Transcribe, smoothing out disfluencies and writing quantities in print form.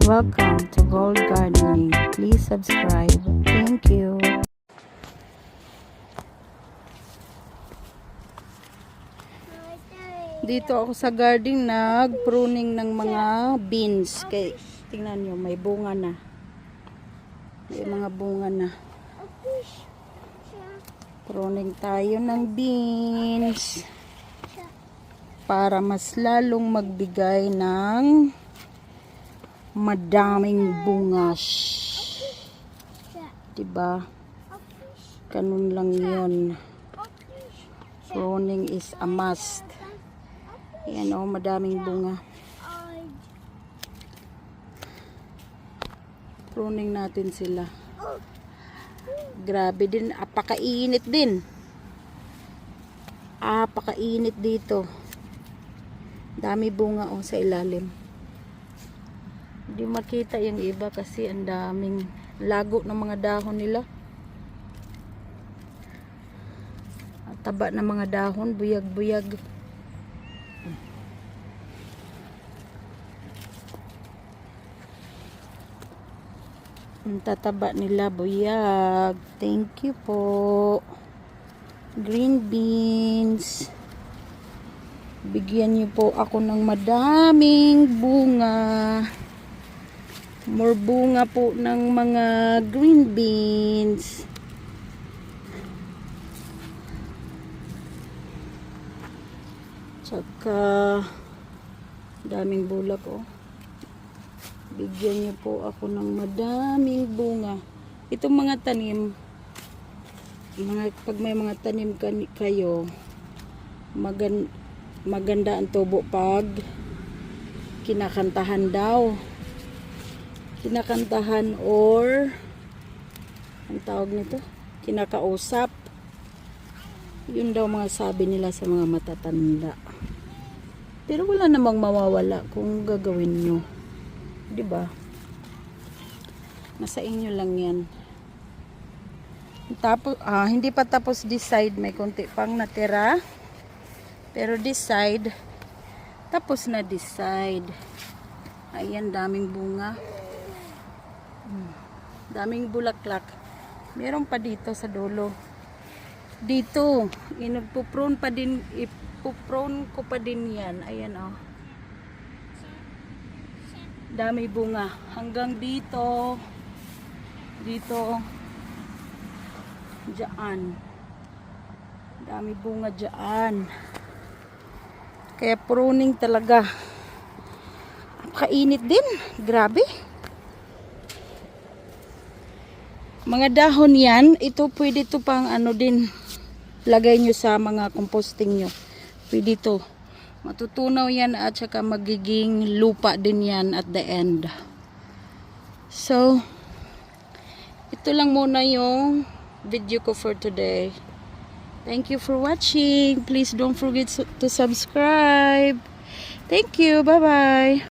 Welcome to Gold Gardening. Please subscribe. Thank you. Dito ako sa garden nag-pruning ng mga beans. Kay tingnan nyo, may bunga na. May mga bunga na. Pruning tayo ng beans para mas lalong magbigay ng madaming bunga. Diba? Ganun lang yun. Pruning is a must. Ayan o, madaming bunga. Pruning natin sila. Grabe din, apakainit din. Apakainit dito. Dami bunga o sa ilalim. Hindi makita yung iba kasi ang daming lago ng mga dahon nila. Ang taba ng mga dahon, buyag-buyag. Ang tataba nila, buyag. Thank you po. Green beans. Bigyan niyo po ako ng madaming bunga. More bunga po ng mga green beans. Tsaka daming bulak oh. Bigyan niyo po ako ng madaming bunga. Itong mga tanim, pag may mga tanim kayo, maganda ang tubo pag kinakantahan daw. Kinakantahan or ang tawag nito? Kinakausap. Yun daw mga sabi nila sa mga matatanda. Pero wala namang mawawala kung gagawin nyo. Diba? Nasa inyo lang yan. Tapos, hindi pa tapos this side. May konti pang natira. Pero this side, tapos na this side. Ayan, daming bunga. Daming bulaklak. Meron pa dito sa dulo. Dito, ipuprone ko pa din yan. Ayan oh. Dami bunga hanggang dito diyan, dami bunga diyan, kaya pruning talaga. Kainit din, grabe. Mga dahon yan, ito pwede to pang ano din, lagay nyo sa mga composting nyo, pwede to. Matutunaw yan at saka magiging lupa din yan at the end. So, ito lang muna yung video ko for today. Thank you for watching. Please don't forget to subscribe. Thank you. Bye-bye.